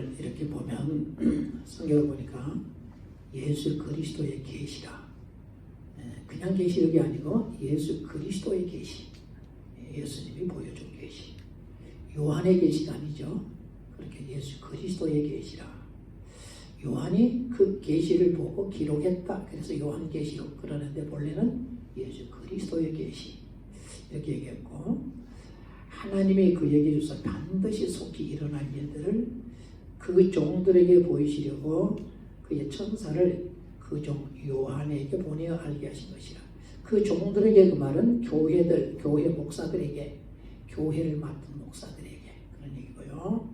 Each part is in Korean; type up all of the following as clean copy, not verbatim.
오늘 이렇게 보면 성경을 보니까 예수 그리스도의 계시라. 그냥 계시력이 아니고 예수 그리스도의 계시. 예수님이 보여준 계시. 요한의 계시가 아니죠. 그렇게 예수 그리스도의 계시라. 요한이 그 계시를 보고 기록했다. 그래서 요한계시록 그러는데 본래는 예수 그리스도의 계시 이렇게 얘기했고, 하나님이 그에게 주사 반드시 속히 일어날 일들을 그 종들에게 보이시려고 그의 천사를 그 종 요한에게 보내어 알게 하신 것이라. 그 종들에게 그 말은 교회들, 교회 목사들에게, 교회를 맡은 목사들에게 그런 얘기고요.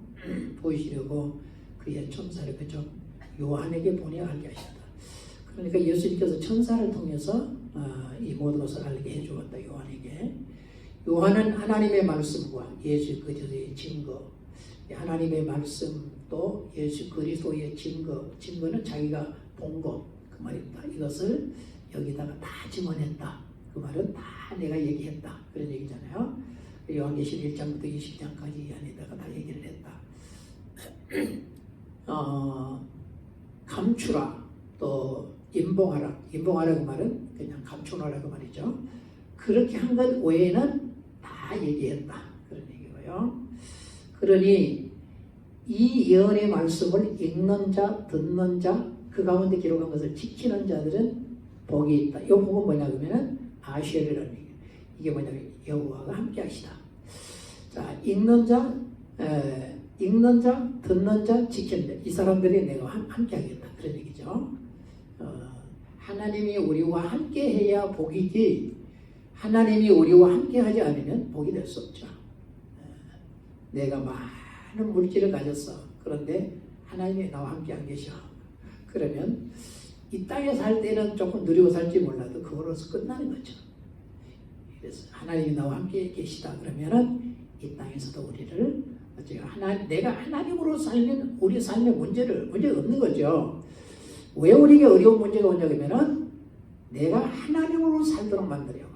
보이시려고 그의 천사를 그 종 요한에게 보내어 알게 하셨다. 그러니까 예수님께서 천사를 통해서 이 모든 것을 알게 해주었다. 요한에게. 요한은 하나님의 말씀과 예수 그리스도의 증거, 하나님의 말씀도 예수 그리스도의 증거는 자기가 본 것, 그 말입니다. 이것을 여기다가 다 증언했다. 그 말은 다 내가 얘기했다. 그런 얘기잖아요. 요한계시록 1장부터 20장까지 이 안에다가 다 얘기를 했다. 감추라, 또 인봉하라. 인봉하라 그 말은 그냥 감추라고 그 말이죠. 그렇게 한 것 외에는 다 얘기했다. 그런 얘기고요. 그러니 이 예언의 말씀을 읽는 자, 듣는 자, 그 가운데 기록한 것을 지키는 자들은 복이 있다. 이 복은 뭐냐 그러면은 아쉐르라는 얘기예요. 이게 뭐냐면 여호와가 함께 하시다. 자, 읽는 자, 듣는 자, 지키는 자, 이 사람들이 내가 함께 하겠다. 그런 얘기죠. 하나님이 우리와 함께 해야 복이지, 하나님이 우리와 함께 하지 않으면 복이 될 수 없죠. 내가 많은 물질을 가졌어. 그런데 하나님이 나와 함께 안 계셔. 그러면 이 땅에 살 때는 조금 누리고 살지 몰라도 그거로서 끝나는 거죠. 그래서 하나님이 나와 함께 계시다 그러면은 이 땅에서도 우리를 내가 하나님으로 살면 우리 삶에 문제가 없는 거죠. 왜 우리에게 어려운 문제가 오냐 그러면은 내가 하나님으로 살도록 만들려고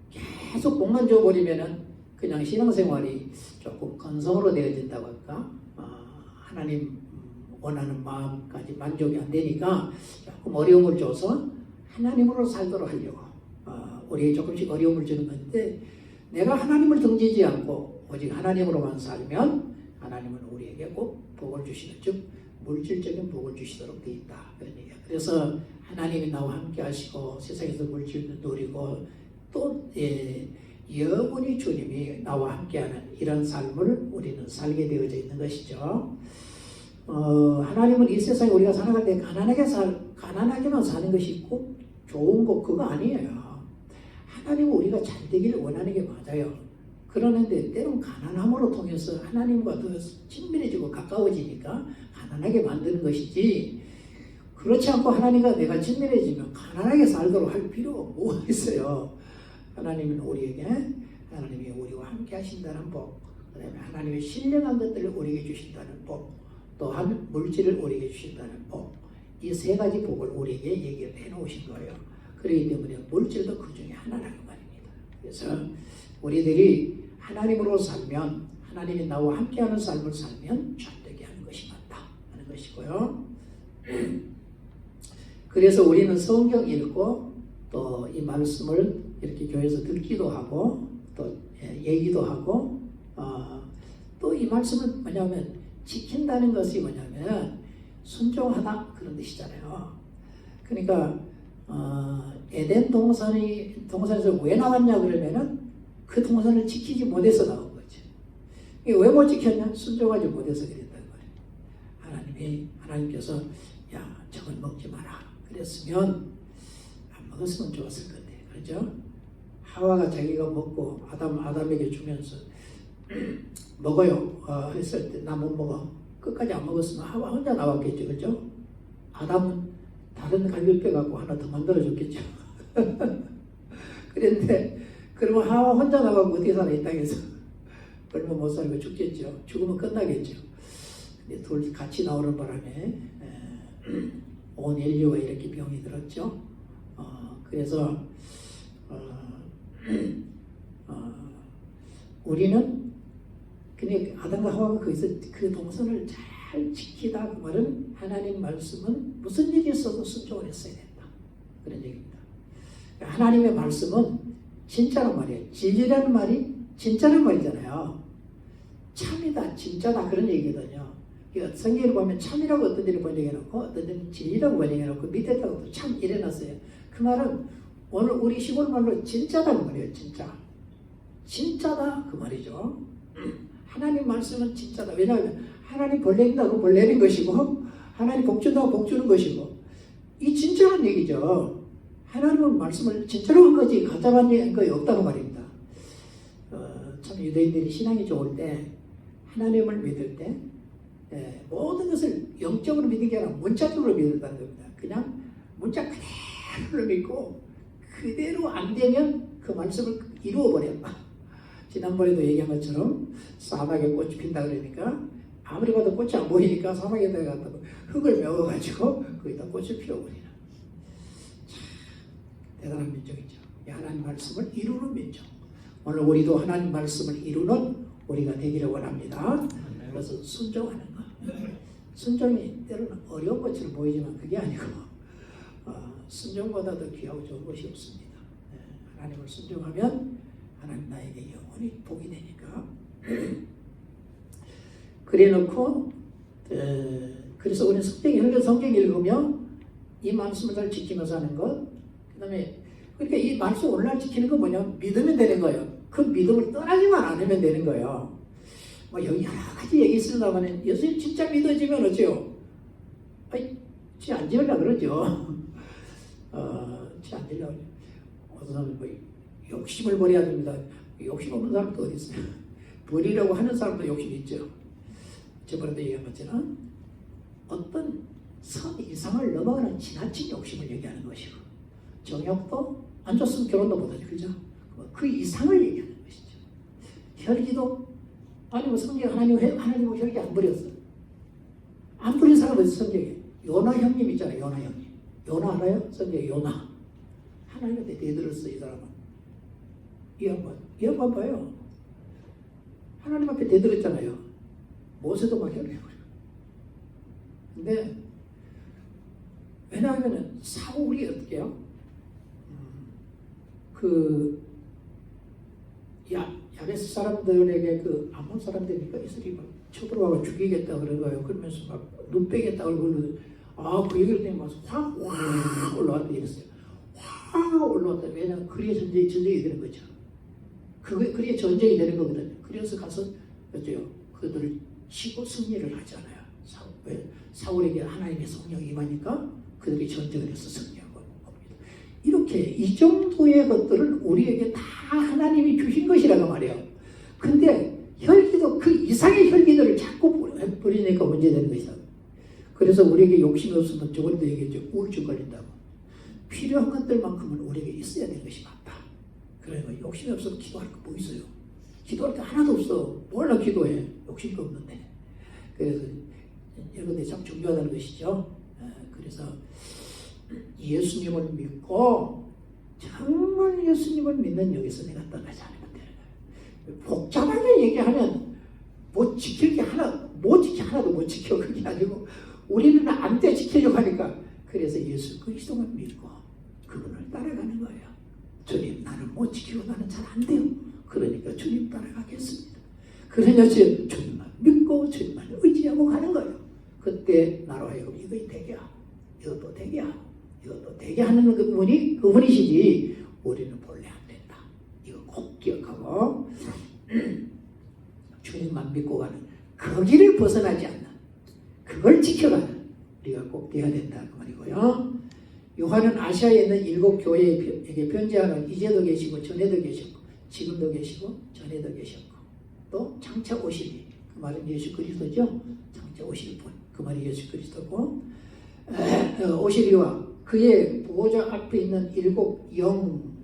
계속 복만 줘버리면은 그냥 신앙생활이 조금 건성으로 되어진다고 할까? 하나님 원하는 마음까지 만족이 안 되니까 조금 어려움을 줘서 하나님으로 살도록 하려고 우리에게 조금씩 어려움을 주는 건데, 내가 하나님을 등지지 않고 오직 하나님으로만 살면 하나님은 우리에게 꼭 복을 주시는, 즉 물질적인 복을 주시도록 되어 있다. 그런 얘기야. 그래서 하나님이 나와 함께 하시고 세상에서 물질도 누리고 또 영원히 주님이 나와 함께하는 이런 삶을 우리는 살게 되어져 있는 것이죠. 하나님은 이 세상에 우리가 살아갈 때 가난하게만 사는 것이 있고 좋은 것 그거 아니에요. 하나님은 우리가 잘 되기를 원하는 게 맞아요. 그러는데 때론 가난함으로 통해서 하나님과 더 친밀해지고 가까워지니까 가난하게 만드는 것이지, 그렇지 않고 하나님과 내가 친밀해지면 가난하게 살도록 할 필요가 뭐가 있어요. 하나님은 우리에게, 하나님이 우리와 함께 하신다는 복, 그 다음에 하나님의 신령한 것들을 우리에게 주신다는 복, 또한 물질을 우리에게 주신다는 복, 이 세 가지 복을 우리에게 얘기를 해놓으신 거예요. 그렇기 때문에 물질도 그 중에 하나라는 말입니다. 그래서 우리들이 하나님으로 살면, 하나님이 나와 함께하는 삶을 살면 잘되게 하는 것이 맞다 하는 것이고요. 그래서 우리는 성경 읽고 또 이 말씀을 이렇게 교회에서 듣기도 하고 또 얘기도 하고 또 이 말씀은 뭐냐면 지킨다는 것이 뭐냐면 순종하다 그런 뜻이잖아요. 그러니까 에덴 동산에서 왜 나왔냐 그러면은 그 동산을 지키지 못해서 나온 거죠. 왜 못 지켰냐? 순종하지 못해서 그랬단 말이에요. 하나님께서 야 저걸 먹지 마라 그랬으면 안 먹었으면 좋았을 건데, 그렇죠? 하와가 자기가 먹고 아담에게 주면서 먹어요 했을 때 나 못 먹어. 끝까지 안 먹었으면 하와 혼자 나왔겠죠, 그렇죠? 아담은 다른 갈비뼈 갖고 하나 더 만들어줬겠죠. 그런데 그러면 하와 혼자 나가고 어떻게 살아 이 땅에서? 얼마 못 살고 죽겠죠. 죽으면 끝나겠죠. 근데 둘이 같이 나오는 바람에 온 인류가 이렇게 병이 들었죠. 그래서 우리는 근데 아담과 하와가 거기서 그 동선을 잘 지키다 그 말은 하나님 말씀은 무슨 일이 있어도 순종을 했어야 된다. 그런 얘기입니다. 하나님의 말씀은 진짜란 말이에요. 진리라는 말이 진짜란 말이잖아요. 참이다, 진짜다 그런 얘기거든요. 성경을 보면 참이라고 어떤 데를 번역해놓고 어떤 데는 진리라고 번역해놓고 밑에다가 또 참 이래놨어요. 그 말은 오늘 우리 시골 말로 진짜다 그 말이에요. 진짜. 진짜다 그 말이죠. 하나님 말씀은 진짜다. 왜냐하면 하나님 벌 내린다고 벌 내린 것이고 하나님 복 준다고 복 주는 것이고 이 진짜란 얘기죠. 하나님은 말씀을 진짜로 한 거지 가짜로 한 거이 없다고 말입니다. 참 유대인들이 신앙이 좋을 때 하나님을 믿을 때 모든 것을 영적으로 믿는 게 아니라 문자적으로 믿는다는 겁니다. 그냥 문자 그대로 믿고 그대로 안 되면 그 말씀을 이루어버렸다. 지난번에도 얘기한 것처럼 사막에 꽃이 핀다 그러니까 아무리 봐도 꽃이 안 보이니까 사막에다 갖다 흙을 메워가지고 거기다 꽃을 피워버리는 참 대단한 민족이죠. 하나님 말씀을 이루는 민족. 오늘 우리도 하나님 말씀을 이루는 우리가 되기를 원합니다. 그래서 순종하는 것. 순종이 때로는 어려운 것처럼 보이지만 그게 아니고 순종보다 더 귀하고 좋은 것이 없습니다. 하나님을 순종하면 하나님 나에게 영원히 복이 되니까. 그래놓고 그래서 우리는 성경 읽으며 이 말씀을 잘 지키면서 하는 것. 그 다음에 그러니까 이 말씀 오늘날 지키는 건 뭐냐면 믿으면 되는 거예요. 그 믿음을 떠나지만 않으면 되는 거예요. 뭐 여기 여러 가지 얘기 있으려면 예수님 진짜 믿어지면 어째요? 지 안 지으려고 그러죠. 지 안 지으려고. 어떤 사람은 뭐 욕심을 버려야 됩니다. 욕심 없는 사람도 어디 있어요? 버리려고 하는 사람도 욕심이 있죠. 저번에도 얘기한 것처럼 어떤 선 이상을 넘어가는 지나친 욕심을 얘기하는 것이고 정욕도 안 좋으면 결혼도 못하죠. 그죠? 그 이상을 얘기하는 것이죠. 혈기도 아니 뭐 성경 하나님은 혈기 안 버렸어. 안 버린 사람은 성경에 요나 형님 있잖아요. 요나 형님. 요나 알아요? 성경에 요나. 하나님한테 대들었어 이 사람은. 이 양반 봐요. 하나님 앞에 대들었잖아요. 모세도 막 혈기해버려. 근데 왜냐하면 사울이 어떻게 해요? 야베스 사람들에게 그 암몬 사람들이니까 이스라엘이 막 쳐들어와서 죽이겠다 그런 거예요. 그러면서 막 눈 빼겠다 그러고 그 얘기를 때문에 확 올라왔다 이랬어요. 확 올라왔다. 왜냐하면 그리에 전쟁이 되는 거죠. 그리에 전쟁이 되는 거거든요. 그래서 가서 어째요? 그들을 치고 승리를 하잖아요. 사울에게 하나님의 성령이 임하니까 그들이 전쟁을 해서 승리하고 옵니다. 이렇게 이 정도의 것들을 우리에게 다 하나님이 주신 것이라고 말이에요. 근데 혈기도 그 이상의 혈기들을 자꾸 부리니까 문제되는 것이다. 그래서 우리에게 욕심이 없으면 저번에도 얘기했죠. 우울증 걸린다고. 필요한 것들만큼은 우리에게 있어야 되는 것이 맞다. 그러니까 욕심이 없어도 기도할 거 뭐 있어요? 기도할 게 하나도 없어. 뭘로 기도해? 욕심도 없는데. 그래서 이런 것들이 참 중요하다는 것이죠. 그래서 예수님을 믿고 정말 예수님을 믿는 여기서 내가 떠나지 않으면 되는 거예요. 복잡하게 얘기하면 못 지킬 게 하나도 못 지켜. 그게 아니고 우리는 안 돼 지키려고 하니까 그래서 예수 그리스도만 믿고 그분을 따라가는 거예요. 주님 나는 못 지키고 나는 잘 안 돼요. 그러니까 주님 따라가겠습니다. 그러냐 주님만 믿고 주님만 의지하고 가는 거예요. 그때 나로 하여금 이거 되게 하고 이것도 되게 하고 이것도 되게 하는 그분이시지 우리는 본래 안 된다. 이거 꼭 기억하고 주님만 믿고 가는 그 길을 벗어나지 않는 그걸 지켜가는 우리가 꼭 되어야 된다 그 말이고요. 요한은 아시아에 있는 7 교회에게 편지하는 이제도 계시고 전에도 계셨고 지금도 계시고 전에도 계셨고 또 장차 오시리 그 말은 예수 그리스도죠. 장차 오실 분 그 말이 예수 그리스도고 오시리와 그의 보호자 앞에 있는 7 영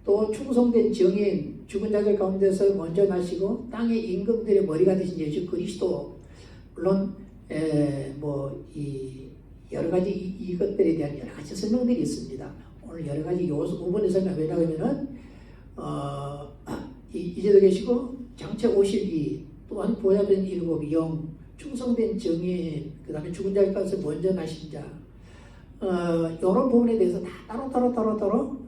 또 충성된 정인 죽은 자들 가운데서 먼저 나시고 땅의 임금들의 머리가 되신 예수 그리스도 물론 이 여러 가지 이것들에 대한 여러 가지 설명들이 있습니다. 오늘 여러 가지 요소 부분에 설명 왜냐하면은 이제도 계시고 장차 오실 이 또한 보좌된 7 영, 충성된 정인, 그 다음에 죽은 자의 가운데서 먼저 나신 자, 이런 부분에 대해서 다 따로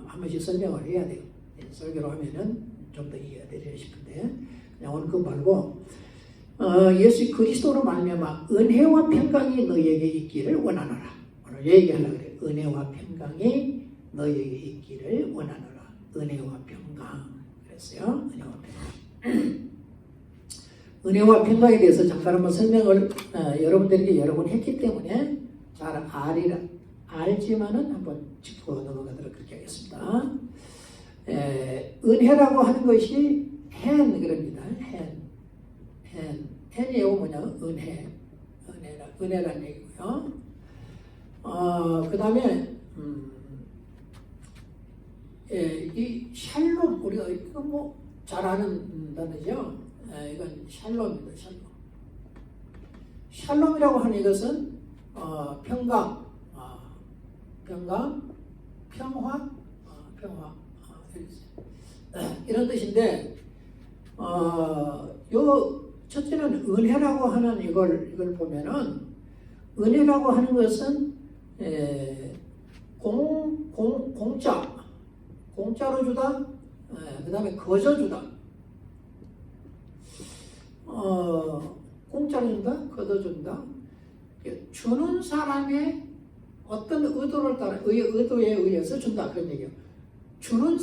한 번씩 설명을 해야 돼요. 설교로 하면은 좀 더 이해가 되려 싶은데, 그냥 오늘 그거 말고, 예수 그리스도로 말미암아 은혜와 평강이 너희에게 있기를 원하노라. 오늘 얘기하려고 그래요. 은혜와 평강이 너희에게 있기를 원하노라. 은혜와 평강. 그랬어요. 은혜와 평강. 은혜와 평강에 대해서 잠깐 한번 설명을 여러분들에게 여러 번 했기 때문에 잘 알지만은 한번 짚고 넘어가도록 그렇게 하겠습니다. 은혜라고 하는 것이 그럽니다. hen이요 뭐냐? 은혜란 얘기고요. 그 다음에 이 샬롬, 우리가 이거 뭐 잘 아는 단어죠. 이건 샬롬입니다. 샬롬이라고 하는 이것은 평강, 평화, 이런 뜻인데, 요 첫째는 은혜라고 하는 이걸 보면은, 은혜라고 하는 것은 공짜로 주다, 그 다음에 거저 주다. 공짜로 준다, 거저 준다. 주는 사람의 어떤 의도를 따라, 의도에 의해서 준다, 그런 얘기예요. 주는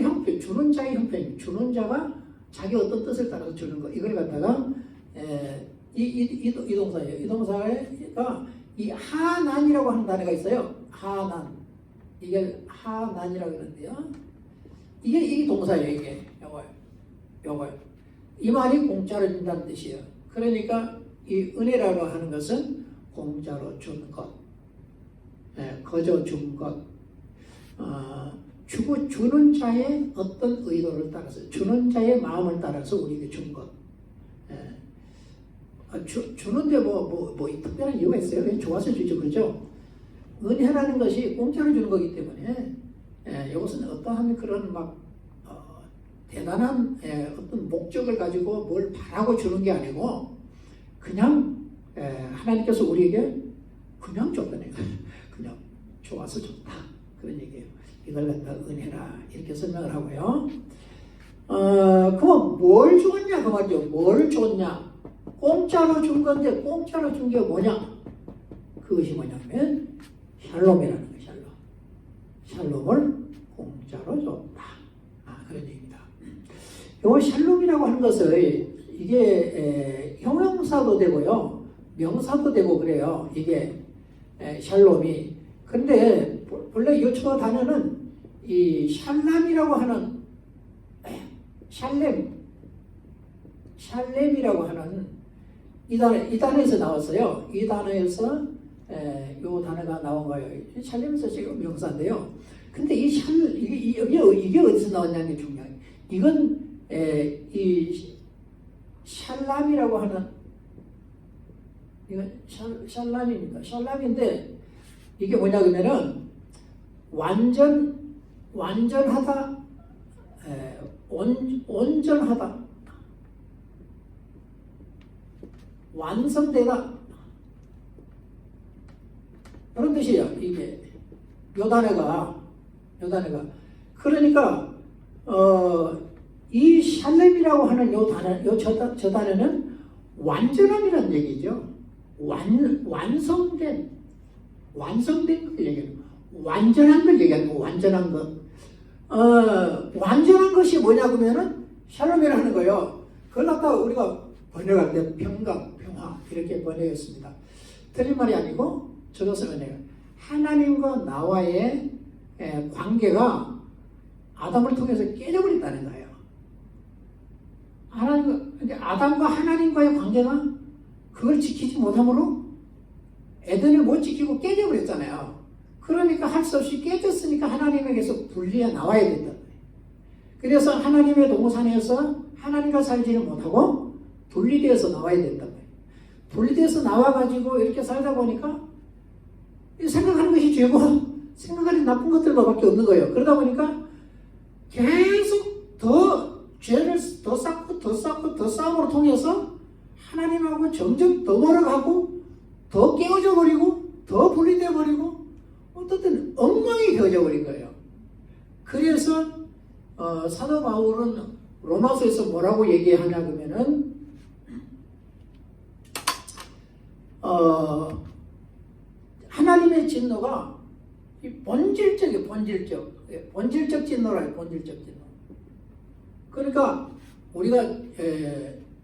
형편, 주는 자의 형편, 주는 자가 자기 어떤 뜻을 따라서 주는 거, 이걸 갖다가 이 동사예요. 이 동사가 이 하난이라고 하는 단어가 있어요. 하난, 이게 하난이라고 그러는데요. 이게 동사예요. 이게 요거요. 이 말이 공짜로 준다는 뜻이에요. 그러니까 이 은혜라고 하는 것은 공짜로 준 것, 거저 준 것, 주는 자의 어떤 의도를 따라서, 주는 자의 마음을 따라서 우리에게 준 것. 주는데 뭐 특별한 이유가 있어요? 그냥 좋아서 주죠, 그렇죠? 은혜라는 것이 공짜로 주는 거기 때문에, 이것은 어떠한 그런 대단한 어떤 목적을 가지고 뭘 바라고 주는 게 아니고, 그냥 하나님께서 우리에게 그냥 줬다네. 그냥 좋아서 줬다, 그런 얘기예요. 이걸 갖다 은혜라 이렇게 설명을 하고요. 그럼 뭘 줬냐 그 말이죠. 뭘 줬냐? 공짜로 준 건데 공짜로 준 게 뭐냐? 그것이 뭐냐면 샬롬이라는 거예요. 샬롬을 공짜로 줬다. 그런 얘기입니다. 이 샬롬이라고 하는 것을 이게 형용사도 되고요, 명사도 되고 그래요. 이게 샬롬이. 근데 원래 이 단어는 이 샬람이라고 하는 샬렘이라고 하는 이 단어에서 나왔어요. 이 단어에서 이 단어가 나온 거예요. 샬렘에서 지금 명사인데요. 근데 이게 어디서 나왔냐는 게 중요해요. 이건 이 샬람이라고 하는, 이건 샬람입니다. 샬람인데 이게 뭐냐 그러면은 완전하다, 온전하다, 완성되다, 그런 뜻이에요. 이게 요 단어가. 그러니까 이 샬렘이라고 하는 저 단어는 완전함이라는 얘기죠. 완성된 걸 얘기해요. 완전한 걸 얘기하는 거, 완전한 것. 완전한 것이 뭐냐 그러면은 샬롬이라는 거예요. 그걸 갖다가 우리가 번역할 때 평강, 평화 이렇게 번역했습니다. 틀린 말이 아니고 저것은 은혜가 하나님과 나와의 관계가 아담을 통해서 깨져버렸다는 거예요. 아담과 하나님과의 관계가 그걸 지키지 못함으로 에덴을 못 지키고 깨져버렸잖아요. 그러니까 할 수 없이 깨졌으니까 하나님에게서 분리해 나와야 된다. 그래서 하나님의 동산에서 하나님과 살지는 못하고 분리되어서 나와야 된다. 분리돼서 나와가지고 이렇게 살다 보니까 생각하는 것이 죄고 생각하는 나쁜 것들밖에 없는 거예요. 그러다 보니까 계속 더 죄를 더 쌓고 더 쌓고 더 싸움으로 통해서 하나님하고 점점 더 멀어가고 더 깨어져 버리고 더 분리돼 버리고 어떤 때는 엉망이 되어져 버린 거예요. 그래서 사도 바울은 로마서에서 뭐라고 얘기하냐 그러면은 하나님의 진노가 본질적 진노라요. 본질적 진노. 그러니까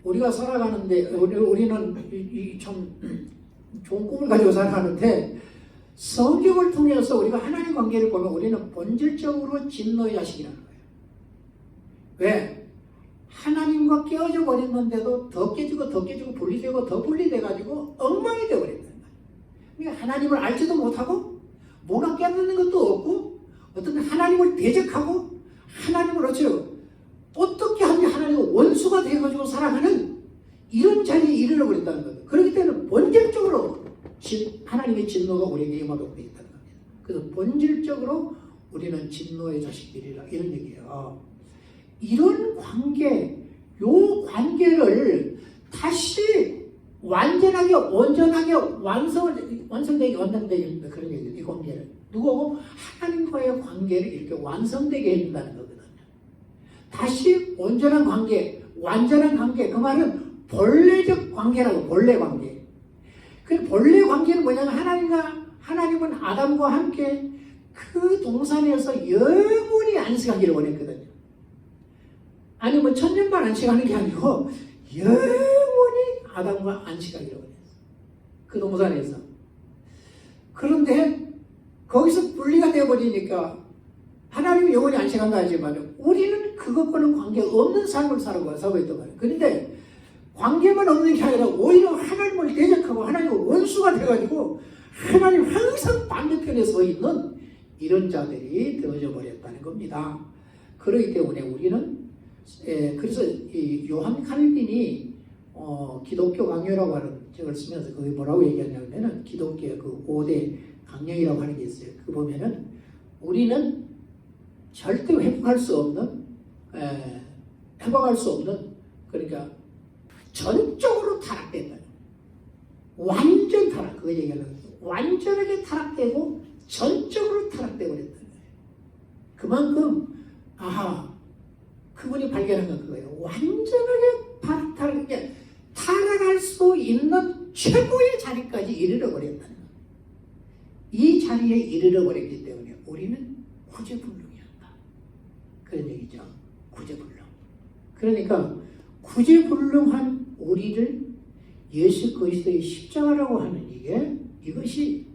우리가 살아가는데 우리는 참 좋은 꿈을 가지고 살아가는데 성경을 통해서 우리가 하나님 관계를 보면 우리는 본질적으로 진노의 자식이라는 거예요. 왜? 하나님과 깨어져 버렸는데도 더 깨지고 분리되고 더 분리돼가지고 엉망이 되어버린다는 거예요. 그러니까 하나님을 알지도 못하고 뭐가 깨닫는 것도 없고 어떤 하나님을 대적하고 하나님을 어떻게 하면 하나님의 원수가 되어가지고 살아가는 이런 자리에 이르러버린다는 거예요. 그렇기 때문에 본질적으로 하나님의 진노가 우리에게 임하도록 되어 있다는 겁니다. 그래서 본질적으로 우리는 진노의 자식들이라 이런 얘기예요. 이런 관계, 요 관계를 다시 완전하게 온전하게 완성되게 그런 얘기예요. 이 관계를 누구하고 하나님과의 관계를 이렇게 완성되게 해준다는 거거든요. 다시 온전한 관계, 완전한 관계. 그 말은 본래적 관계라고. 본래 관계. 그 본래 관계는 뭐냐면 하나님은 아담과 함께 그 동산에서 영원히 안식하기를 원했거든요. 아니 뭐 천년만 안식하는 게 아니고 영원히 아담과 안식하기를 원했어요. 그 동산에서. 그런데 거기서 분리가 되어버리니까 하나님이 영원히 안식한다 하지만 우리는 그것과는 관계없는 삶을 살고 있단 말이에요. 그런데 관계만 없는 게 아니라 오히려 하나님을 대적하고 하나님의 원수가 돼가지고 하나님 항상 반대편에 서 있는 이런 자들이 되어져 버렸다는 겁니다. 그렇기 때문에 우리는 그래서 이 요한 칼빈이 기독교 강요라고 하는 책을 쓰면서 그게 뭐라고 얘기하냐면은 기독교의 그 5대 강령이라고 하는 게 있어요. 그 보면은 우리는 절대 회복할 수 없는 그러니까 전적으로 타락된다. 완전 타락. 그거 얘기하는 거예요. 완전하게 타락되고 전적으로 타락되고 그랬다는 거예요. 그만큼 그분이 발견한 건 그거예요. 완전하게 타락할 수 있는 최고의 자리까지 이르러 버렸다는 거예요. 이 자리에 이르러 버렸기 때문에 우리는 구제불능이었다. 그런 얘기죠. 구제불능. 그러니까 구제불능한 우리를 예수 그리스도의 십자가라고 하는 이것이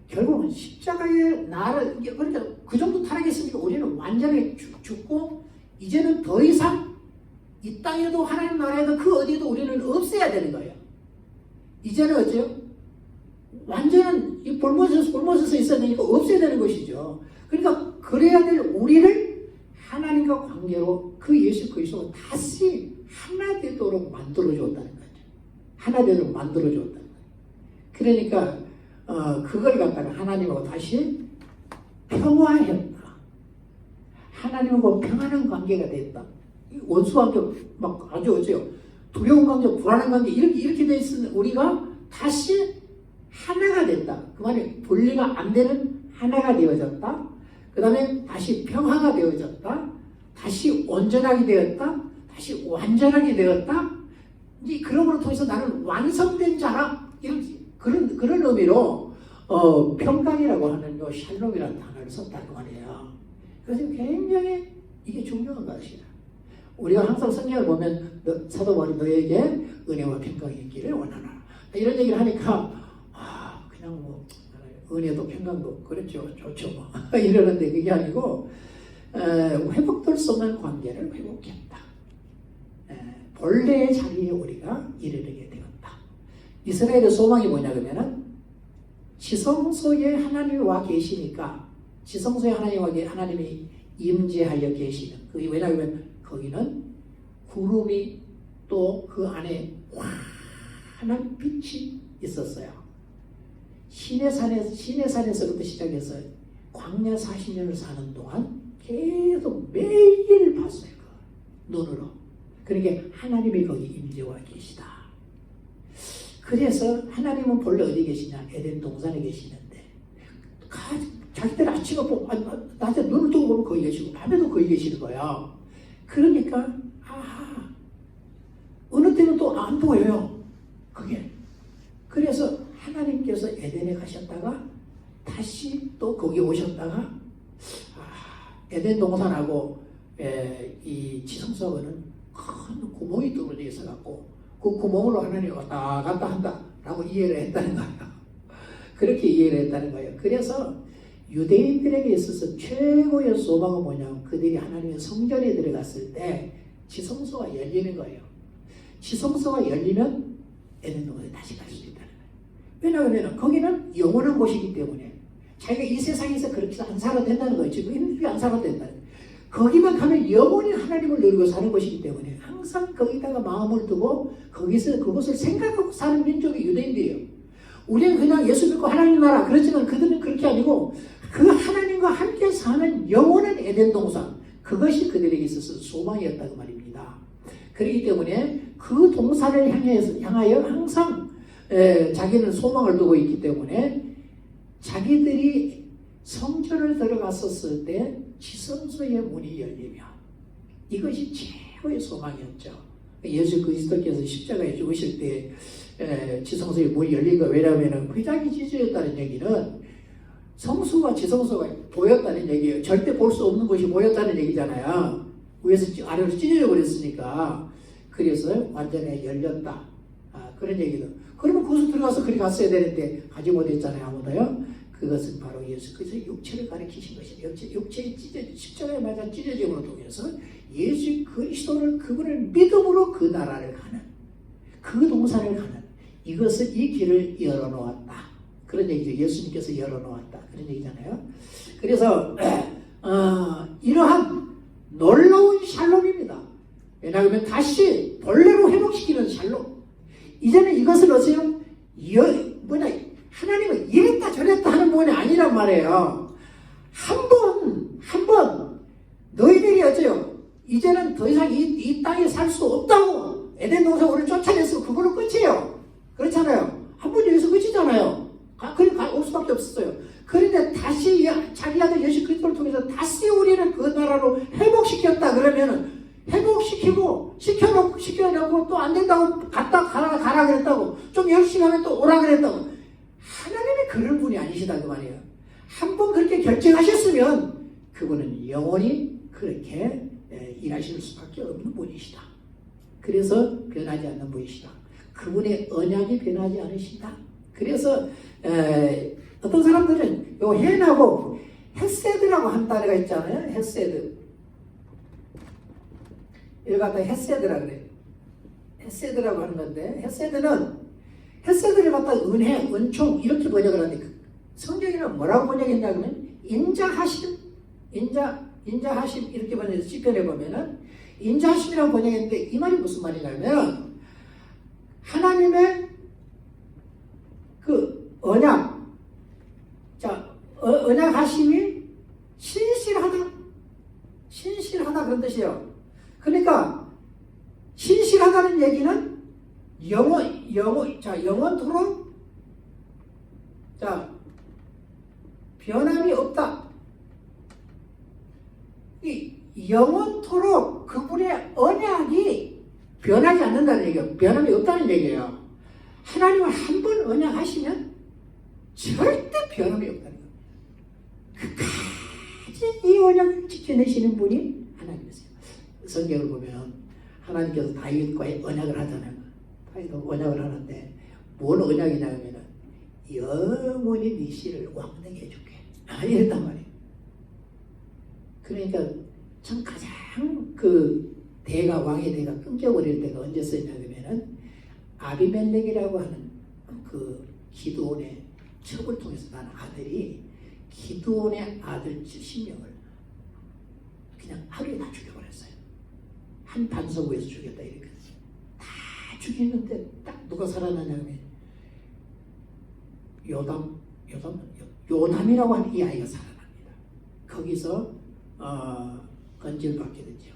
결국은 십자가의 나를 그러니까 그 정도 타락했으니까 우리는 완전히 죽고 이제는 더 이상 이 땅에도 하나님 나라에도 그 어디에도 우리는 없애야 되는 거예요. 이제는 어째요? 완전한 이 볼모스에 있어야 되니까 없애야 되는 것이죠. 그러니까 그래야 될 우리를 하나님과 관계로 그 예수 그리스도가 다시 하나 되도록 만들어줬다는 거죠. 하나 되도록 만들어줬다는 거예요. 그러니까 그걸 갖다가 하나님하고 다시 평화했다. 하나님하고 평안한 관계가 됐다. 원수와 막 아주 어째요? 두려운 관계, 불안한 관계 이렇게 돼 있으면 우리가 다시 하나가 됐다. 그 말이 분리가 안 되는 하나가 되어졌다. 그 다음에 다시 평화가 되어졌다. 다시 온전하게 되었다. 다시 완전하게 되었다. 이제 그러므로 통해서 나는 완성된 자라. 그런 의미로 평강이라고 하는 요 샬롬이라는 단어를 썼다는 말이에요. 그래서 굉장히 이게 중요한 것이다. 우리가 항상 성경을 보면 사도 바울이 너에게 은혜와 평강이 있기를 원하노라. 이런 얘기를 하니까 그냥 뭐 은혜도 평강도 그렇죠. 좋죠 뭐 이러는데 그게 아니고 회복될 수 없는 관계를 회복했다. 본래의 자리에 우리가 이르게 되었다. 이스라엘의 소망이 뭐냐 그러면은 지성소에 하나님이 와 계시니까 지성소에 하나님이 임재하여 계시는 그게 왜냐하면 거기는 구름이 또 그 안에 환한 빛이 있었어요. 시내산에서부터 시작해서 광야 40년을 사는 동안 계속 매일 봤어요. 그 눈으로. 그러니까 하나님이 거기 임재와 계시다. 그래서 하나님은 본래 어디 계시냐? 에덴 동산에 계시는데 자기들 아침에 보고 낮에 눈을 뜨고 보면 거기 계시고 밤에도 거기 계시는 거야. 그러니까 어느 때는 또 안 보여요. 그게. 그래서 하나님께서 에덴에 가셨다가 다시 또 거기 오셨다가 에덴 동산하고 이 지성소는 큰 구멍이 뚫어져 있어갖고 그 구멍으로 하나님이 왔다 갔다 한다라고 이해를 했다는 거예요. 그렇게 이해를 했다는 거예요. 그래서 유대인들에게 있어서 최고의 소망은 뭐냐면 그들이 하나님의 성전에 들어갔을 때 지성소가 열리는 거예요. 지성소가 열리면 에덴 동산에 다시 갈 수 있다는 거예요. 왜냐하면 거기는 영원한 곳이기 때문에 자기가 이 세상에서 그렇게 안 살아도 된다는 거예요. 지금 힘들게 안 살아도 된다는 거예요. 거기만 가면 영원히 하나님을 누리고 사는 것이기 때문에 항상 거기다가 마음을 두고 거기서 그것을 생각하고 사는 민족이 유대인들이에요. 우리는 그냥 예수 믿고 하나님 나라 그렇지만 그들은 그렇게 아니고 그 하나님과 함께 사는 영원한 에덴 동산 그것이 그들에게 있어서 소망이었다고 말입니다. 그렇기 때문에 그 동산을 향하여 항상 자기는 소망을 두고 있기 때문에 자기들이 성전을 들어갔었을 때 지성소의 문이 열리며 이것이 최고의 소망이었죠. 예수 그리스도께서 십자가에 죽으실 때 지성소의 문이 열린 거 왜냐하면 휘장이 찢어졌다는 얘기는 성수와 지성소가 보였다는 얘기예요. 절대 볼 수 없는 것이 보였다는 얘기잖아요. 위에서 아래로 찢어져 버렸으니까. 그래서 완전히 열렸다. 그런 얘기도. 그러면 거기서 들어가서 그리 갔어야 되는데 가지 못했잖아요. 아무도요. 그것은 바로 예수 그리스도의 육체를 가리키신 것이에요. 육체의 십자가에 맞아 찢어짐으로 통해서 예수 그리스도를 그분을 믿음으로 그 나라를 가는 그 동산을 가는 이것을 이 길을 열어놓았다. 그런 얘기죠. 예수님께서 열어놓았다. 그런 얘기잖아요. 그래서 이러한 놀라운 샬롬입니다. 왜냐하면 다시 본래로 회복시키는 샬롬. 이제는 이것을 어세요? 하나님은 이랬다 저랬다 하는 분이 아니란 말이에요. 한 번 너희들이 어째요? 이제는 더 이상 이 땅에 살 수 없다고 에덴 동산 우리를 쫓아냈으면 그걸로 끝이에요. 그렇잖아요. 한 번 여기서 끝이잖아요. 그러니까 올 수밖에 없었어요. 그런데 다시 자기 아들 예수 그리스도를 통해서 다시 우리를 그 나라로 회복시켰다 그러면은 시켜놓고 또 안 된다고 가라 그랬다고 좀 열심히 하면 또 오라 그랬다고 하나님이 그런 분이 아니시다 그 말이에요. 한번 그렇게 결정하셨으면 그분은 영원히 그렇게 일하실 수밖에 없는 분이시다. 그래서 변하지 않는 분이시다. 그분의 언약이 변하지 않으시다. 그래서 어떤 사람들은 요 헨하고 헤세드라고 한 단어가 있잖아요. 헤세드. 이걸 갖다 헤세드라 그래요. 헤세드라고 하는 건데 헤세드를 갖다 은혜, 은총 이렇게 번역을 하는데 성경에는 뭐라고 번역했냐면 인자하심 이렇게 번역해서 시편에 보면은 인자하심이라고 번역했는데 이 말이 무슨 말이냐면 하나님의 그 언약 언약하심이 신실하다 그런 뜻이에요. 그러니까 신실하다는 얘기는 영원토록 변함이 없다. 이 영원토록 그분의 언약이 변하지 않는다는 얘기예요. 변함이 없다는 얘기예요. 하나님은 한 번 언약하시면 절대 변함이 없다는 거예요. 끝까지 이 언약을 지켜내시는 분이 하나님이세요. 성경을 보면 하나님께서 다윗과의 언약을 하잖아요. 다윗과 언약을 하는데 뭔 언약이냐면 영원히 네 씨를 왕되게 해줄게. 이랬단 말이에요. 그러니까 참 가장 왕의 대가 끊겨버릴 때가 언제였냐면은 아비멜렉이라고 하는 그 기드온의 첩을 통해서 난 아들이 기드온의 아들 70명을 그냥 하루에 다 죽여버렸어요. 한 반석위에서 죽였다 이렇게 다 죽였는데 딱 누가 살아나냐면 요남이라고 하는 이 아이가 살아납니다. 거기서 건질받게 되죠.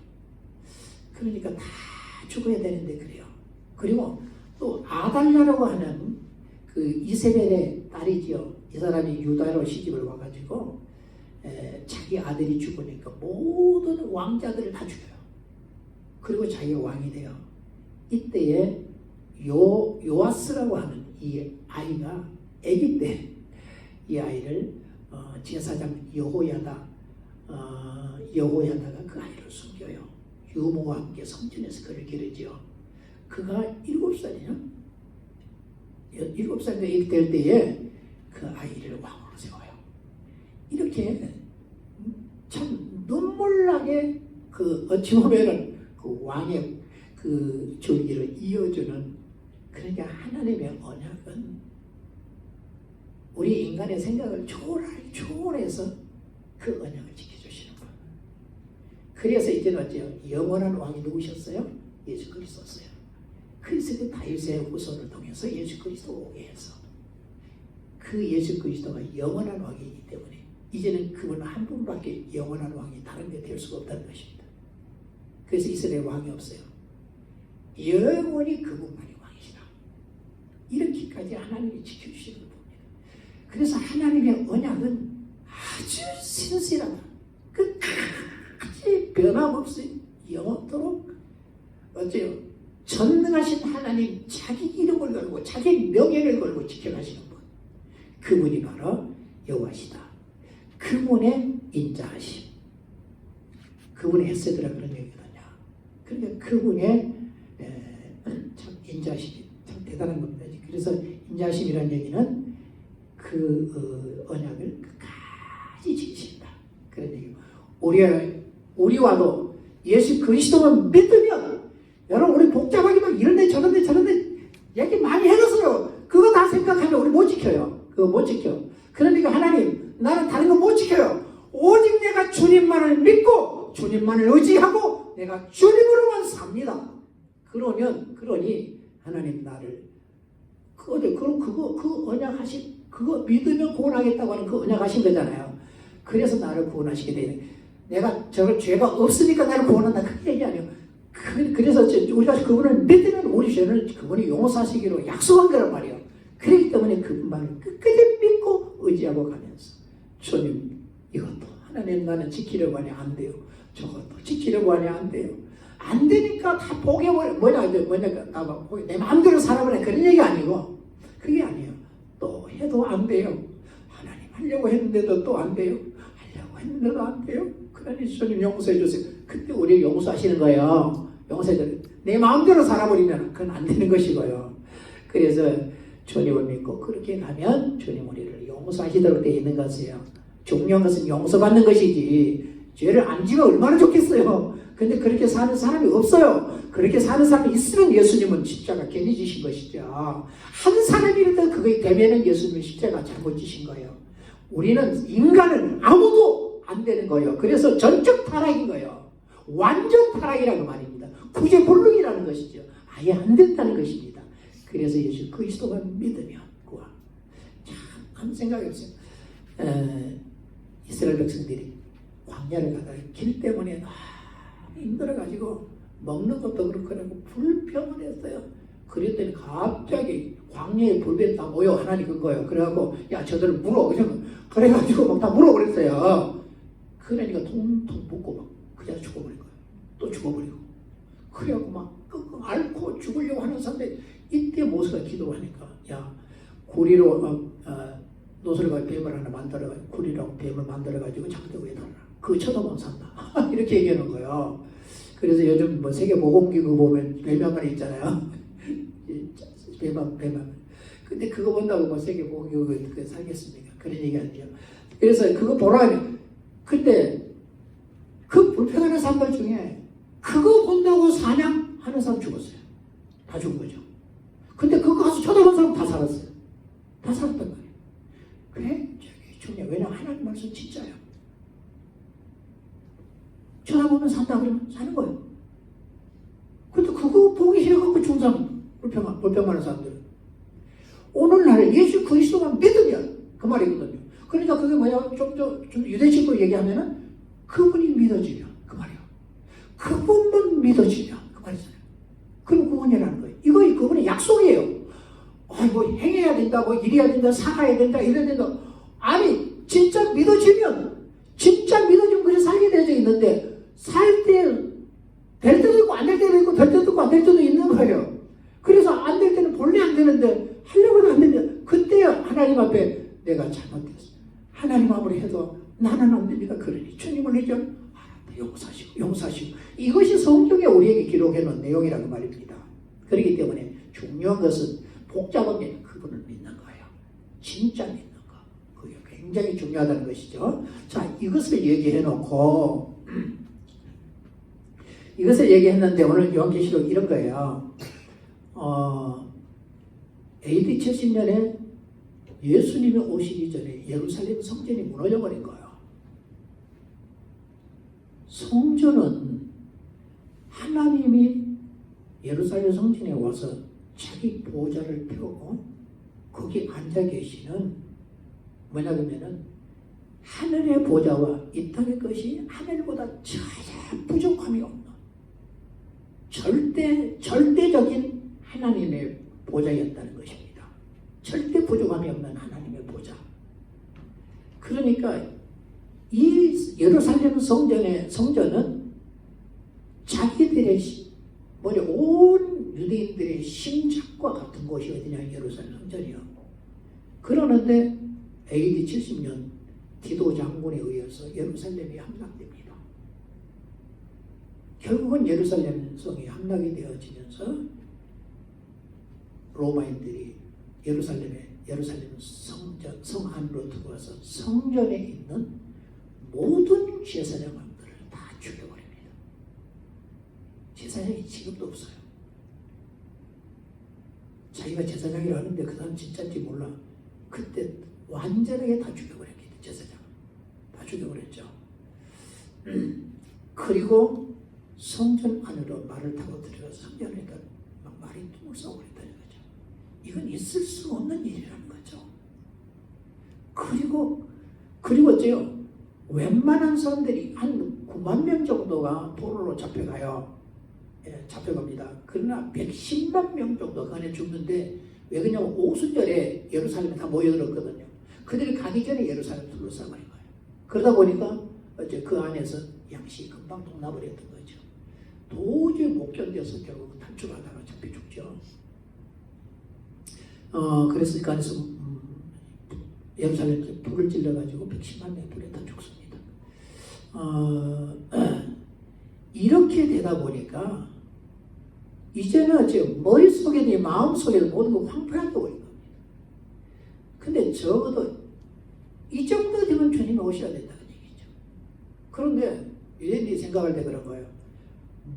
그러니까 다 죽어야 되는데 그래요. 그리고 또 아달랴라고 하는 그 이세벨의 딸이지요. 이 사람이 유다로 시집을 와가지고 자기 아들이 죽으니까 모든 왕자들을 다 죽여요. 그리고 자기가 왕이 돼요. 이때에 요아스라고 하는 이 아이가 아기 때 이 아이를 제사장 여호야다가 그 아이를 숨겨요. 유모와 함께 성전에서 그를 기르지요. 그가 7살이냐? 7살인가 이렇게 될 때에 그 아이를 왕으로 세워요. 이렇게 참 눈물나게 그 어찌 보면은 그 왕의 그 줄기를 이어주는, 그러니까 하나님의 언약은 우리 인간의 생각을 초월해서 그 언약을 지켜주시는 거예요. 그래서 이제는 어째요? 영원한 왕이 누구셨어요? 예수 그리스도였어요. 그래서 그 다윗의 후손을 통해서 예수 그리스도 오게 해서 그 예수 그리스도가 영원한 왕이기 때문에 이제는 그분 한 분밖에 영원한 왕이 다른 게 될 수가 없다는 것입니다. 그래서 이스라엘 왕이 없어요. 영원히 그분만이 왕이시다. 이렇게까지 하나님이 지켜주시는 걸 봅니다. 그래서 하나님의 언약은 아주 신실하다. 끝까지 변함없이 영원토록 어째요? 전능하신 하나님 자기 이름을 걸고 자기 명예를 걸고 지켜가시는 분, 그분이 바로 여호와시다. 그분의 인자하심, 그분의 헤세드라 그런 얘기거든요. 그러니까 그분의 참 인자하심이 참 대단한 겁니다. 그래서 인자하심이라는 얘기는 그 언약을 끝까지 지키신다 그런 얘기고, 우리와도 예수 그리스도만 믿으면, 여러분 우리 복잡하게 막 이런데 저런데 얘기 많이 해놨어요. 그거 다 생각하면 우리 못 지켜요. 그거 못 지켜. 그러니까 하나님, 나는 다른 거 못 지켜요. 오직 내가 주님만을 믿고 주님만을 의지하고 내가 주님으로만 삽니다. 그러니 하나님 나를 그 언약하신, 그거 믿으면 구원하겠다고 하는 그 언약하신 거잖아요. 그래서 나를 구원하시게 되는, 내가 저걸 죄가 없으니까 나를 구원한다 그 얘기 아니에요. 그래서 우리가 그분을 믿으면 우리 죄를 그분이 용서하시기로 약속한 거란 말이에요. 그렇기 때문에 그분만을 끝까지 믿고 의지하고 가면서, 주님 이것도 하나님 나는 지키려고 하니 안 돼요. 저것도 지키려고 하니 안 돼요. 안 되니까 다 포기해버려. 내 마음대로 살아버려. 그런 얘기 아니고, 그게 아니에요. 또 해도 안 돼요. 하나님 하려고 했는데도 또 안 돼요. 하려고 했는데도 안 돼요. 그러니 주님 용서해 주세요. 그때 우리 용서하시는 거예요. 용서해 주세요. 내 마음대로 살아버리면 그건 안 되는 것이고요. 그래서 주님을 믿고 그렇게 가면 주님 우리를 용서하시도록 되어 있는 것이에요. 중요한 것은 용서받는 것이지, 죄를 안 지면 얼마나 좋겠어요. 근데 그렇게 사는 사람이 없어요. 그렇게 사는 사람이 있으면 예수님은 십자가 괜히 지신 것이죠. 한 사람이라도 그게 되면은 예수님은 십자가 잘못 지신 거예요. 우리는, 인간은 아무도 안 되는 거예요. 그래서 전적 타락인 거예요. 완전 타락이라는 말입니다. 구제불능이라는 것이죠. 아예 안 된다는 것입니다. 그래서 예수 그리스도만 믿으면 구원. 참 아무 생각이 없어요. 이스라엘 백성들이 광야를 가다가 길 때문에 힘들어가지고 먹는 것도 그렇고 불평을 했어요. 그랬더니 갑자기 광야에 불뱀 다 모여 하나님 그 거예요. 그래갖고 야 저들 물어. 그래가지고 막 다 물어 그랬어요. 그러니까 통통 붓고 막 그냥 죽어버린 거예요. 또 죽어버리고. 그래갖고 막 끙끙 앓고 죽으려고 하는 사람들, 이때 모세가 기도하니까 야 구리로 노슬과 뱀을 하나 만들어가지고, 구리라고 뱀을 만들어가지고 장대 위에 달아라. 그거 쳐다보면 산다. 이렇게 얘기하는 거예요. 그래서 요즘 뭐 세계보건기구 보면 뱀만 있잖아요. 뱀만. 근데 그거 본다고 뭐 세계보건기구 살겠습니까? 그런 얘기 아니죠. 그래서 그거 보라니. 근데 그 불평하는 사람들 중에 그거 본다고 사냥하는 사람 죽었어요. 다 죽은 거죠. 근데 그거 가서 쳐다본 사람 다 살았어요. 다 살았단 말이에요. 굉장히 중요해요. 왜냐하면 하나님 말씀 진짜예요. 쳐다보면 산다 그러면 사는 거예요. 근데 그거 보기 싫어갖고 죽은 사람, 불평하는 사람들은 오늘날 예수 그리스도만 믿으면 그 말이거든요. 그러니까 그게 뭐냐, 좀 유대식으로 얘기하면은 그분이 믿어지면 그 말이에요. 그분만 믿어지면 그 말이잖아요. 약속이에요. 뭐 행해야 된다, 뭐 이래야 된다, 살아야 된다, 이래야 된다. 아니 진짜 믿어지면 그래 살게 되어져 있는데 살 때 될 때도 있고 안 될 때도 있고 될 때도 있고 안 될 때도 있는 거예요. 그래서 안 될 때는 본래 안 되는데 하려고도 안 되는데 그때 하나님 앞에 내가 잘못했어. 하나님 아무리 해도 나는 안 됩니다. 그러니 주님을 이제 용서하시고 이것이 성경에 우리에게 기록해 놓은 내용이라는 말입니다. 그렇기 때문에 중요한 것은 복잡한 게 그분을 믿는 거예요. 진짜 믿는 거. 그게 굉장히 중요하다는 것이죠. 자, 이것을 얘기해 놓고 이것을 얘기했는데 오늘 요한계시록 이런 거예요. AD 70년에 예수님이 오시기 전에 예루살렘 성전이 무너져 버린 거예요. 성전은 하나님이 예루살렘 성전에 와서 자기 보좌를 펴고 거기 앉아 계시는 뭐냐 그러면은 하늘의 보좌와 이 땅의 것이 하늘보다 전혀 부족함이 없는 절대적인 하나님의 보좌였다는 것입니다. 절대 부족함이 없는 하나님의 보좌. 그러니까 이 예루살렘 성전은 자기들의 온 유대인들의 심장과 같은 곳이 어디냐 예루살렘 성전이요. 그러는데 AD 70년 디도 장군에 의해서 예루살렘이 함락됩니다. 결국은 예루살렘 성이 함락이 되어지면서 로마인들이 예루살렘 성 안으로 들어와서 성전에 있는 모든 제사장들을 다 죽여버립니다. 제사장이 지금도 없어요. 자기가 제사장이라 하는데 그 사람 진짜인지 몰라. 그때 완전하게 다 죽여버렸겠죠. 제사장 다 죽여버렸죠. 그리고 성전 안으로 말을 타고 들어가서 성전에다 막 말이 tum을 쏘버렸다는 거죠. 이건 있을 수 없는 일이라는 거죠. 그리고 어째요? 웬만한 사람들이 한 9만 명 정도가 포로로 잡혀가요. 잡혀갑니다. 그러나 110만 명 정도 그 안에 죽는데 왜 그러냐면 오순절에 예루살렘에 다 모여들었거든요. 그들이 가기 전에 예루살렘 둘러싸버린 거예요. 그러다 보니까 어째 그 안에서 양식이 금방 동나버렸던 거죠. 도저히 못 견뎌서 결국 탈출하다가 잡혀 죽죠. 그래서 그 안에서 예루살렘에 불을 찔러가지고 110만 명이 불에 다 죽습니다. 이렇게 되다 보니까 이제는 지금 머릿속에도 마음속에도 모든 거 황폐하게 보인 겁니다. 근데 적어도 이 정도 되면 주님이 오셔야 된다는 얘기죠. 그런데 유대인들이 생각할 때 그런 거예요.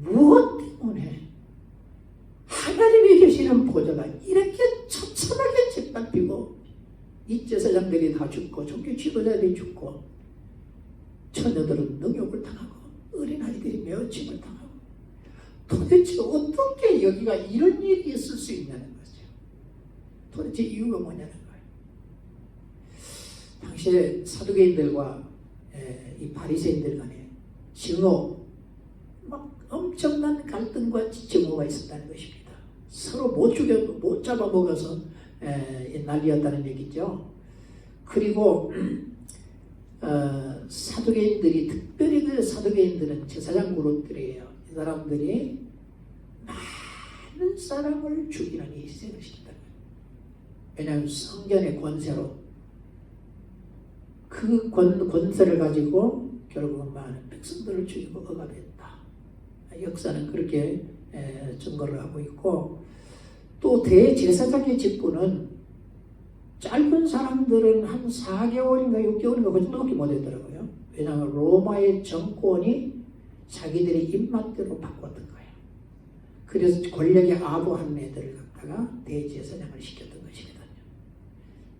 무엇 때문에 하나님이 계시는 보좌가 이렇게 처참하게 짓밟히고 이 제사장들이 다 죽고 종교 지도자들이 죽고 처녀들은 능욕을 당하고 어린아이들이 매어침을 당하고 도대체 어떻게 여기가 이런 일이 있을 수 있냐는 거죠. 도대체 이유가 뭐냐는 거예요. 당시에 사두개인들과 이 바리새인들 간에 증오, 막 엄청난 갈등과 증오가 있었다는 것입니다. 서로 못 잡아먹어서 난리였다는 얘기죠. 그리고 사두개인들이 특별히 그 사두개인들은 제사장 그룹들이에요. 이 사람들이 많은 사람을 죽이는 희생을 시켰다. 왜냐하면 성전의 권세로 그 권세를 가지고 결국은 많은 백성들을 죽이고 억압했다. 역사는 그렇게 증거를 하고 있고 또 대제사장의 직분은 짧은 사람들은 한 4개월인가 6개월인가 그 정도밖에 못했더라고요. 왜냐하면 로마의 정권이 자기들의 입맛대로 바꿨던 거예요. 그래서 권력에 아부한 애들을 갖다가 대제사장을 시켰던 것이거든요.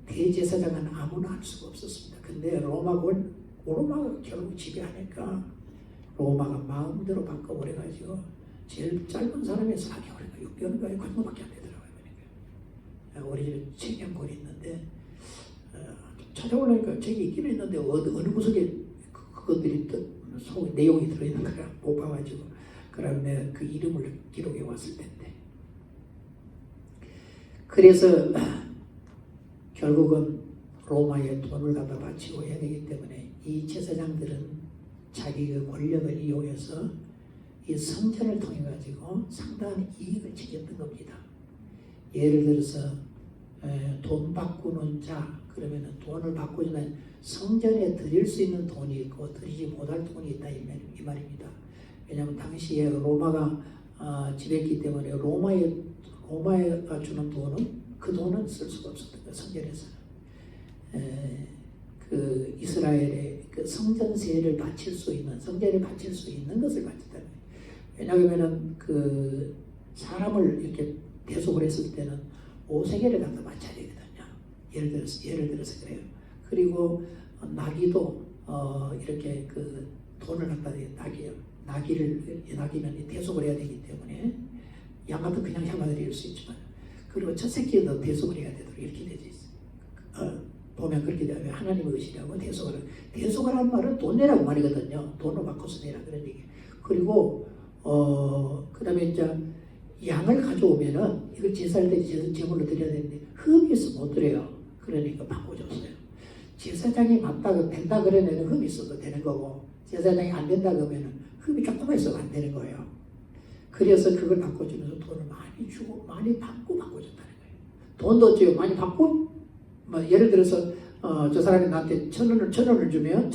대제사장은 아무나 할 수가 없었습니다. 근데 로마가 결국 지배하니까 로마가 마음대로 바꿔버려가지고 제일 짧은 사람이 4개월인가 6개월인가 그 정도밖에 안 되더라고요. 우리 집에 책임골이 있는데 찾아보려니까 책이 있긴 있는데 어느 구석에 그것들이 내용이 들어있는 거야. 못 봐가지고 그러면 내가 그 이름을 기록해 왔을 텐데 그래서 결국은 로마에 돈을 갖다 바치고 해야 되기 때문에 이 제사장들은 자기의 권력을 이용해서 이 성전을 통해 가지고 상당한 이익을 챙겼던 겁니다. 예를 들어서 돈 바꾸는 자, 그러면 돈을 바꾸면 성전에 드릴 수 있는 돈이 있고 드리지 못할 돈이 있다 이 말입니다. 왜냐하면 당시에 로마가 지배했기 때문에 로마가 주는 돈은 그 돈은 쓸 수가 없었던 거예요. 성전에서는 그 이스라엘의 그 성전세를 바칠 수 있는 성전에 바칠 수 있는 것을 바쳤다. 왜냐하면은 그 사람을 이렇게 대속을 했을 때는 5세겔을 갖다 바쳐야 되거든요. 예를 들어서 그래요. 그리고 나귀도 이렇게 그 돈을 갖다 나귀는 대속을 해야 되기 때문에 양아도 그냥 향아드릴 수 있지만 그리고 첫 새끼도 대속을 해야 되도록 이렇게 되어 있어요. 보면 그렇게 되면 하나님의 의시라고 대속을 한 말은 돈 내라고 말이거든요. 돈으로 바꿔서 내라 그런 얘기. 그리고 그 다음에 이제 양을 가져오면은 이걸 제사할 때 제물로 드려야 되는데 흠이 있어 못 드려요. 그러니까 바꿔줬어요. 제사장이 맞다 된다 그러면은 흠이 있어도 되는 거고 제사장이 안 된다 그러면은 흠이 조금만 있어도 안 되는 거예요. 그래서 그걸 바꿔주면서 돈을 많이 주고 많이 받고 바꿔줬다는 거예요. 돈도 줘요. 많이 받고 뭐 예를 들어서 저 사람이 나한테 1,000원을 주면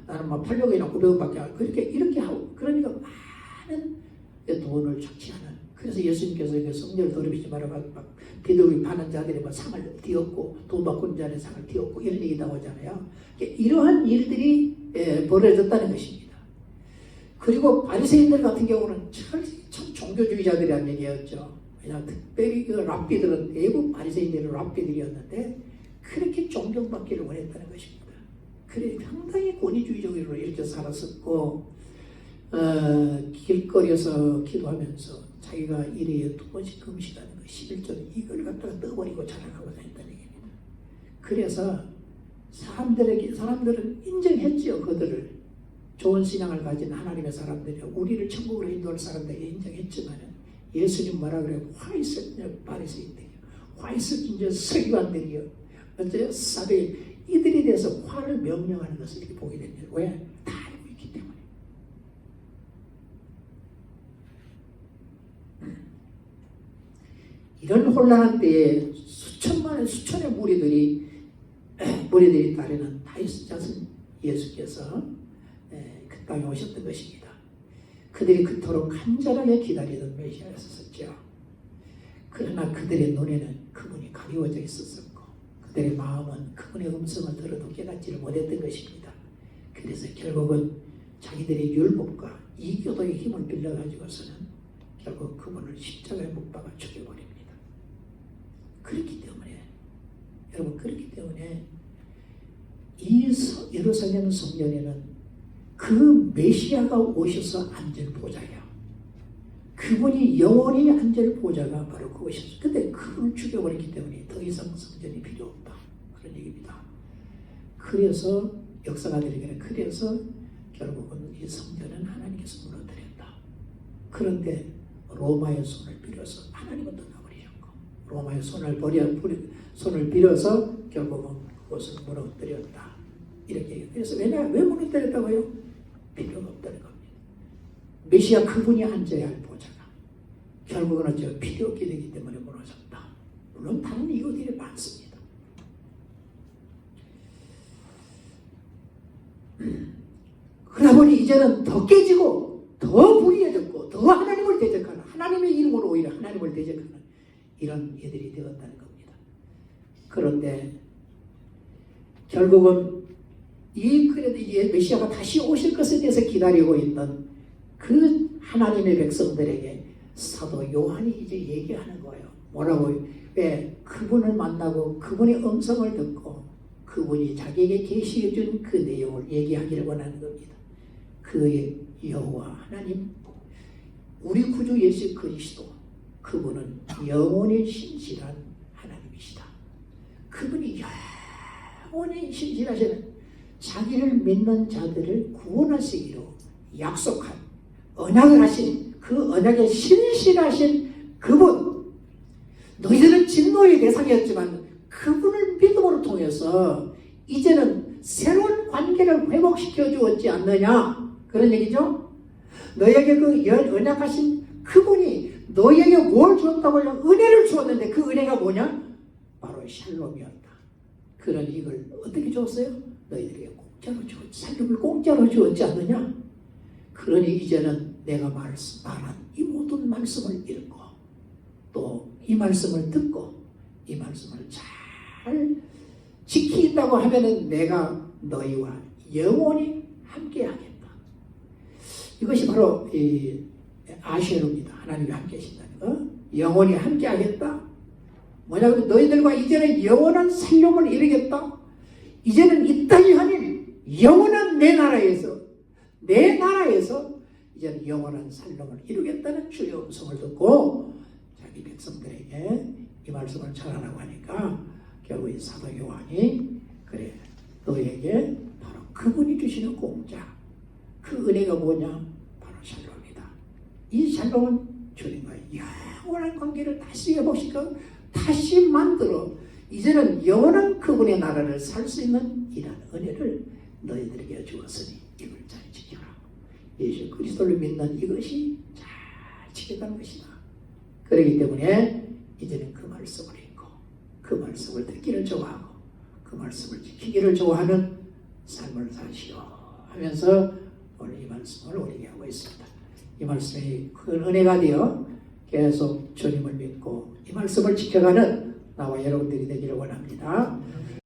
나는 막 800원이나 900원밖에 안 그렇게 이렇게 하고 그러니까 많은 돈을 착취하는. 그래서 예수님께서 성전을 더럽히지 말아 막 비둘기 파는 자들이 막 상을 띄었고 돈 바꾸는 자들의 상을 띄었고 이런 얘기 나오잖아요. 이러한 일들이 벌어졌다는 것입니다. 그리고 바리새인들 같은 경우는 참 종교주의자들이라는 얘기였죠. 왜냐하면 특별히 그 랍비들은 대부분 바리새인들은 랍비들이었는데 그렇게 존경받기를 원했다는 것입니다. 그래 상당히 권위주의적으로 이렇게 살았었고 길거리에서 기도하면서 자기가 일에 2번씩 금식하는 거 11조 이걸 갖다가 떠버리고 자랑하고 다녔다는 얘기입니다. 그래서 사람들은 인정했지요. 그들을 좋은 신앙을 가진 하나님의 사람들이 우리를 천국으로 인도할 사람들이 인정했지만 예수님 뭐라 그래요? 화 있었냐 바리새인들이요. 화 있었냐 서기관들이요. 어째 사도인 이들에 대해서 화를 명령하는 것을 이렇게 보게 됩니다. 왜? 다 알고 있기 때문에. 이런 혼란한 때에 수천의 무리들이 따르는 다윗 자손 예수께서 그 땅에 오셨던 것입니다. 그들이 그토록 간절하게 기다리던 메시아였었죠. 그러나 그들의 눈에는 그분이 가리워져 있었고 그들의 마음은 그분의 음성을 들어도 깨닫지를 못했던 것입니다. 그래서 결국은 자기들의 율법과 이교도의 힘을 빌려가지고서는 결국 그분을 십자가에 못 박아 죽여버립니다. 그렇기 때문에 이 예루살렘 성전에는 그 메시아가 오셔서 앉을 보좌예요. 그분이 영원히 앉을 보좌가 바로 그것이었어요. 근데 그걸 죽여버렸기 때문에 더 이상 성전이 필요 없다. 그런 얘기입니다. 그래서 역사가들에게는 그래서 결국은 이 성전은 하나님께서 무너뜨렸다. 그런데 로마의 손을 빌어서 하나님은 떠나버리셨고 로마의 손을 빌어서 결국은 그것을 무너뜨렸다. 이렇게 그래서 왜 무너뜨렸다고요? 필요가 없다는 겁니다. 메시아 그분이 앉아야 할 보좌가 결국은 어쩌 필요 없게 되기 때문에 무너졌다. 물론 다른 이유들이 많습니다. 그러다 보니 이제는 더 깨지고 더 불의해졌고 더 하나님을 대적하는 하나님의 이름으로 오히려 하나님을 대적하는 이런 일들이 되었다는 겁니다. 그런데 결국은 그래도 이제 메시아가 다시 오실 것에 대해서 기다리고 있던 그 하나님의 백성들에게 사도 요한이 이제 얘기하는 거예요. 뭐라고? 왜? 그분을 만나고 그분의 음성을 듣고 그분이 자기에게 계시해 준 그 내용을 얘기하기를 원하는 겁니다. 그의 여호와 하나님, 우리 구주 예수 그리스도, 그분은 영원히 신실한 하나님이시다. 그분이 영원히 신실하시는 자기를 믿는 자들을 구원하시기로 약속한 언약을 하신 그 언약에 신실하신 그분, 너희들은 진노의 대상이었지만 그분을 믿음으로 통해서 이제는 새로운 관계를 회복시켜 주었지 않느냐, 그런 얘기죠. 너에게 그 언약하신 그분이 너에게 뭘 주었다고요? 은혜를 주었는데 그 은혜가 뭐냐? 바로 샬롬이었다. 그런 이걸 어떻게 주었어요? 너희들에게 공짜로 주었지, 살림을 공짜로 주었지 않느냐? 그러니 이제는 내가 말한 이 모든 말씀을 읽고 또 이 말씀을 듣고 이 말씀을 잘 지킨다고 하면은 내가 너희와 영원히 함께하겠다. 이것이 바로 이 아쉐루입니다. 하나님이 함께 하신다는 거. 영원히 함께하겠다. 뭐냐면 너희들과 이제는 영원한 살림을 이루겠다. 이제는 이 땅이 아닌 영원한 내 나라에서 이제는 영원한 살림을 이루겠다는 주의 음성을 듣고 자기 백성들에게 이 말씀을 전하라고 하니까 결국 이 사도 요한이 그래, 너에게 바로 그분이 주시는 공짜, 그 은혜가 뭐냐? 바로 샬롬이다. 이 샬롬은 주님과의 영원한 관계를 다시 회복시켜 다시 만들어 이제는 영원한 그분의 나라를 살 수 있는 이러한 은혜를 너희들에게 주었으니 이걸 잘 지켜라. 예수 그리스도를 믿는 이것이 잘 지켜가는 것이다. 그렇기 때문에 이제는 그 말씀을 읽고 그 말씀을 듣기를 좋아하고 그 말씀을 지키기를 좋아하는 삶을 사시오 하면서 오늘 이 말씀을 우리에게 하고 있습니다. 이 말씀이 큰 은혜가 되어 계속 주님을 믿고 이 말씀을 지켜가는 나와 여러분들이 되기를 원합니다.